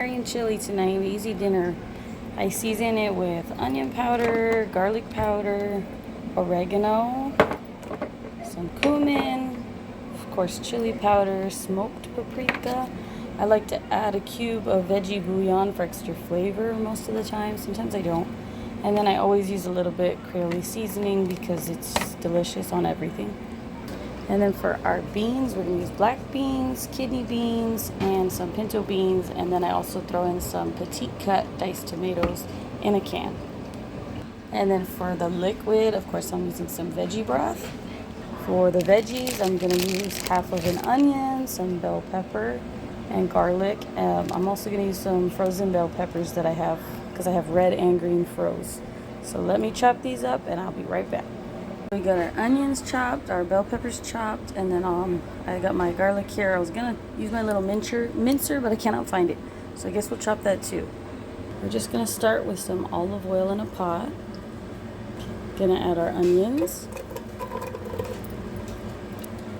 Korean chili tonight, easy dinner. I season it with onion powder, garlic powder, oregano, some cumin, of course chili powder, smoked paprika. I like to add a cube of veggie bouillon for extra flavor most of the time. Sometimes I don't. And then I always use a little bit Creole seasoning because it's delicious on everything. And then for our beans, we're going to use black beans, kidney beans, and some pinto beans. And then I also throw in some petite cut diced tomatoes in a can. And then for the liquid, of course, I'm using some veggie broth. For the veggies, I'm going to use half of an onion, some bell pepper, and garlic. I'm also going to use some frozen bell peppers that I have because I have red and green froze. So let me chop these up and I'll be right back. We got our onions chopped, our bell peppers chopped, and then I got my garlic here. I was gonna use my little mincer, but I cannot find it. So I guess we'll chop that too. We're just gonna start with some olive oil in a pot. Gonna add our onions.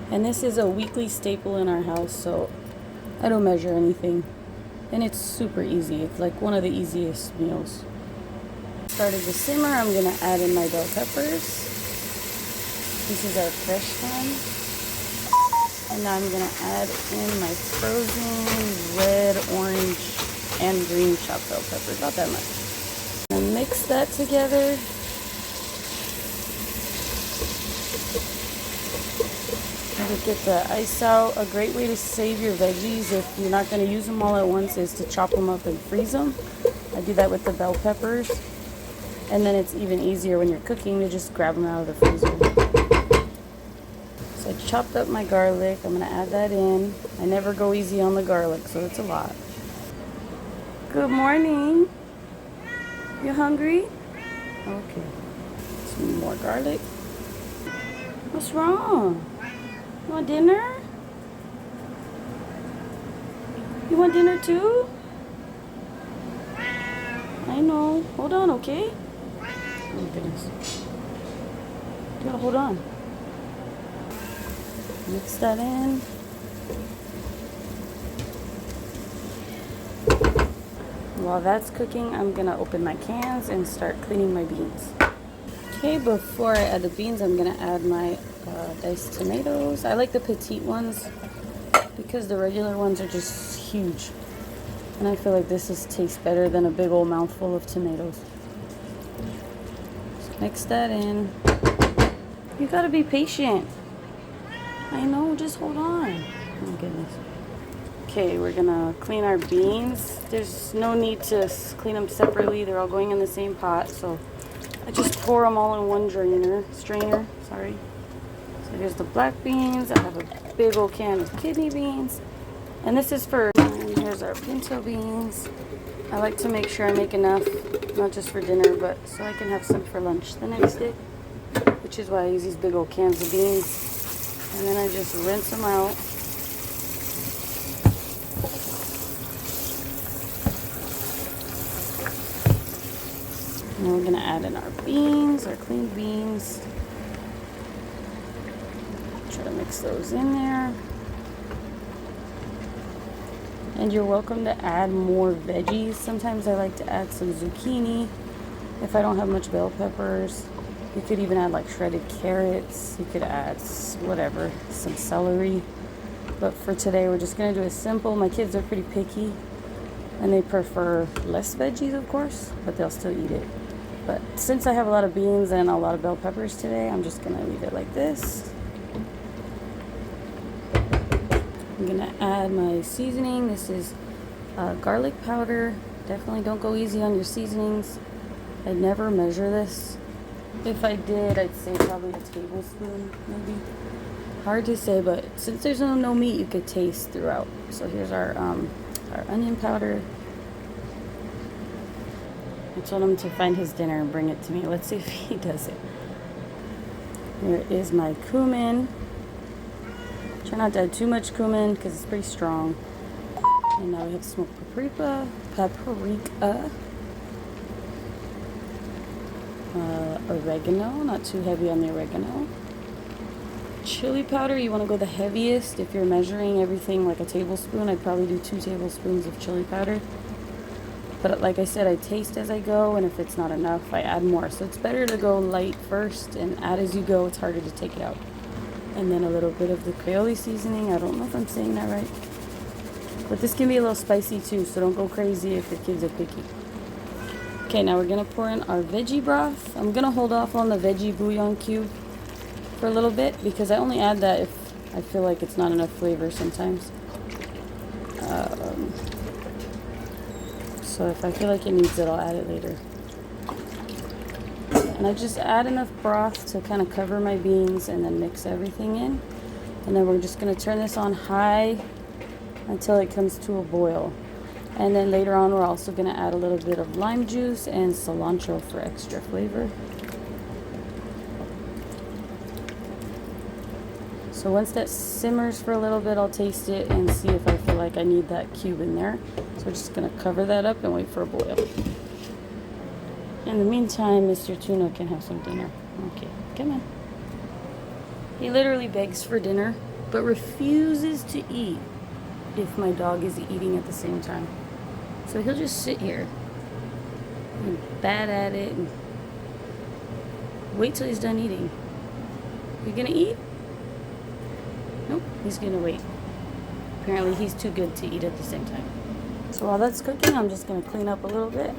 And this is a weekly staple in our house, so I don't measure anything. And it's super easy. It's like one of the easiest meals. Started to simmer, I'm gonna add in my bell peppers. This is our fresh one. And now I'm going to add in my frozen red, orange, and green chopped bell peppers. Not that much. And mix that together. And to get the ice out, a great way to save your veggies if you're not going to use them all at once is to chop them up and freeze them. I do that with the bell peppers. And then it's even easier when you're cooking to just grab them out of the freezer. So I chopped up my garlic. I'm going to add that in. I never go easy on the garlic, so it's a lot. Good morning. You hungry? Okay. Some more garlic. What's wrong? You want dinner? You want dinner too? I know. Hold on, okay? Oh goodness. You gotta hold on. Mix that in. While that's cooking, I'm gonna open my cans and start cleaning my beans. Okay, before I add the beans, I'm gonna add my diced tomatoes. I like the petite ones because the regular ones are just huge. And I feel like this tastes better than a big old mouthful of tomatoes. So mix that in. You gotta be patient. I know, just hold on. Oh goodness. Okay, we're gonna clean our beans. There's no need to clean them separately. They're all going in the same pot. So I just pour them all in one strainer, sorry. So here's the black beans. I have a big old can of kidney beans. And this is for, and here's our pinto beans. I like to make sure I make enough, not just for dinner, but so I can have some for lunch the next day. Which is why I use these big old cans of beans. And then I just rinse them out. And then we're going to add in our beans, our clean beans. Try to mix those in there. And you're welcome to add more veggies. Sometimes I like to add some zucchini if I don't have much bell peppers. You could even add like shredded carrots. You could add whatever, some celery. But for today, we're just gonna do it simple. My kids are pretty picky and they prefer less veggies, of course, but they'll still eat it. But since I have a lot of beans and a lot of bell peppers today, I'm just gonna leave it like this. I'm gonna add my seasoning. This is garlic powder. Definitely don't go easy on your seasonings. I never measure this. If I did, I'd say probably a tablespoon, maybe. Hard to say, but since there's no meat, you could taste throughout. So here's our onion powder. I told him to find his dinner and bring it to me. Let's see if he does it. Here is my cumin. Try not to add too much cumin because it's pretty strong. And now we have smoked paprika. Oregano, not too heavy on the oregano. Chili powder, you want to go the heaviest. If you're measuring everything like a tablespoon, I'd probably do 2 tablespoons of chili powder. But like I said, I taste as I go, and if it's not enough, I add more. So it's better to go light first and add as you go. It's harder to take it out. And then a little bit of the Creole seasoning. I don't know if I'm saying that right. But this can be a little spicy too, so don't go crazy if the kids are picky. Okay, now we're going to pour in our veggie broth. I'm going to hold off on the veggie bouillon cube for a little bit because I only add that if I feel like it's not enough flavor sometimes. So if I feel like it needs it, I'll add it later. And I just add enough broth to kind of cover my beans and then mix everything in. And then we're just going to turn this on high until it comes to a boil. And then later on, we're also going to add a little bit of lime juice and cilantro for extra flavor. So once that simmers for a little bit, I'll taste it and see if I feel like I need that cube in there. So we're just going to cover that up and wait for a boil. In the meantime, Mr. Tuna can have some dinner. Okay, come on. He literally begs for dinner, but refuses to eat if my dog is eating at the same time. So he'll just sit here and bat at it and wait till he's done eating. You gonna eat? Nope, he's gonna wait. Apparently he's too good to eat at the same time. So while that's cooking, I'm just gonna clean up a little bit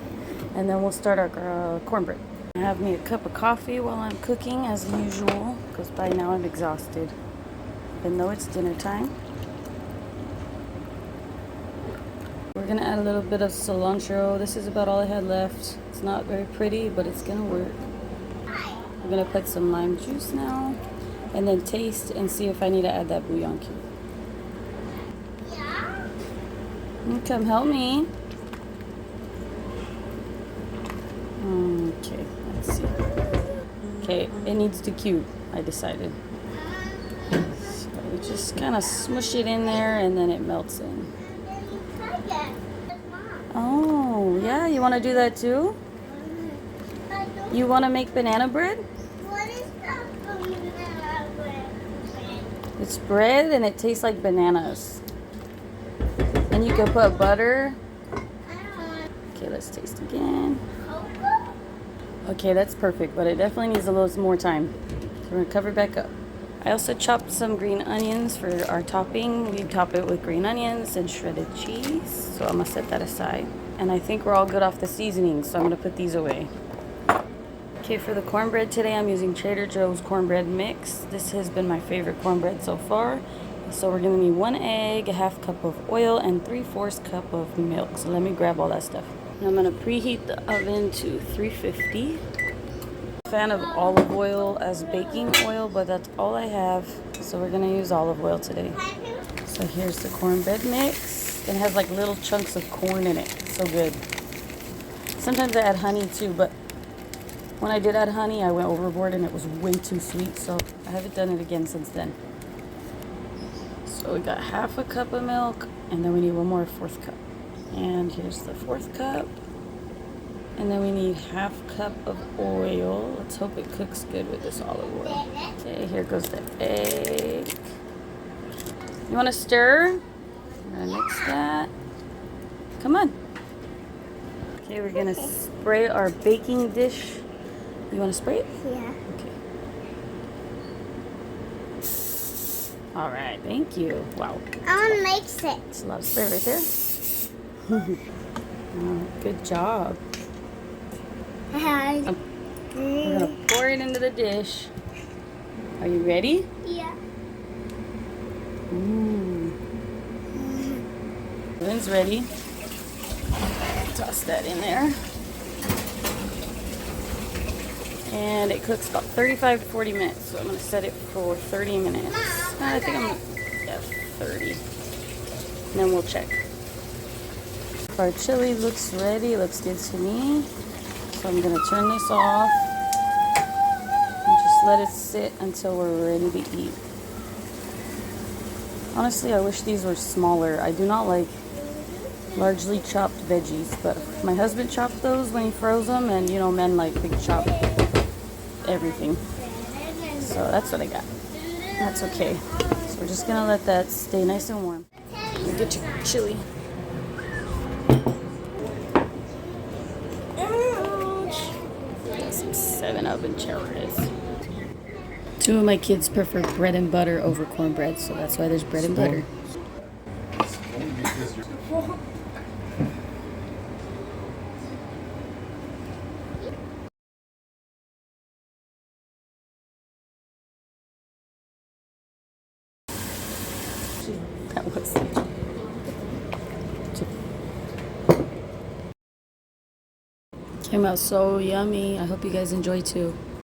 and then we'll start our cornbread. I have me a cup of coffee while I'm cooking as usual, because by now I'm exhausted, even though it's dinner time. We're gonna add a little bit of cilantro. This is about all I had left. It's not very pretty, but it's gonna work. We're gonna put some lime juice now, and then taste and see if I need to add that bouillon cube. Yeah. Come help me. Okay, let's see. Okay, it needs to cube, I decided. So we just kind of smush it in there and then it melts in. Oh, yeah, you want to do that too? You want to make banana bread? What is that banana bread? It's bread and it tastes like bananas. And you can put butter. Okay, let's taste again. Okay, that's perfect, but it definitely needs a little more time. So we're gonna cover it back up. I also chopped some green onions for our topping. We top it with green onions and shredded cheese. So I'm gonna set that aside. And I think we're all good off the seasoning, so I'm gonna put these away. Okay, for the cornbread today, I'm using Trader Joe's cornbread mix. This has been my favorite cornbread so far. So we're gonna need 1 egg, a half cup of oil, and 3/4 cup of milk. So let me grab all that stuff. And I'm gonna preheat the oven to 350. Fan of olive oil as baking oil, but that's all I have. So we're gonna use olive oil today. So here's the cornbread mix. It has like little chunks of corn in it. So good. Sometimes I add honey too, but when I did add honey, I went overboard and it was way too sweet. So I haven't done it again since then. So we got half a cup of milk, and then we need one more 1/4 cup. And here's the 1/4 cup. And then we need half cup of oil. Let's hope it cooks good with this olive oil. Okay, here goes the egg. You want to stir? I'm gonna mix that. Come on. Okay, we're gonna spray our baking dish. You want to spray it? Yeah. Okay. All right, thank you. Wow. I want to mix it. That's a lot of spray right there. Oh, good job. We're gonna pour it into the dish. Are you ready? Yeah. Ooh. Oven's ready. Toss that in there. And it cooks about 35 to 40 minutes. So I'm gonna set it for 30 minutes. I think I'm gonna, yeah, 30. And then we'll check. Our chili looks ready, looks good to me. So I'm gonna turn this off and just let it sit until we're ready to eat. Honestly, I wish these were smaller. I do not like largely chopped veggies, but my husband chopped those when he froze them, and you know, men like big chopped everything. So that's what I got. That's okay. So we're just gonna let that stay nice and warm. Get your chili. oven cherries. Two of my kids prefer bread and butter over cornbread, so that's why there's bread and butter. That was came out so yummy. I hope you guys enjoy too.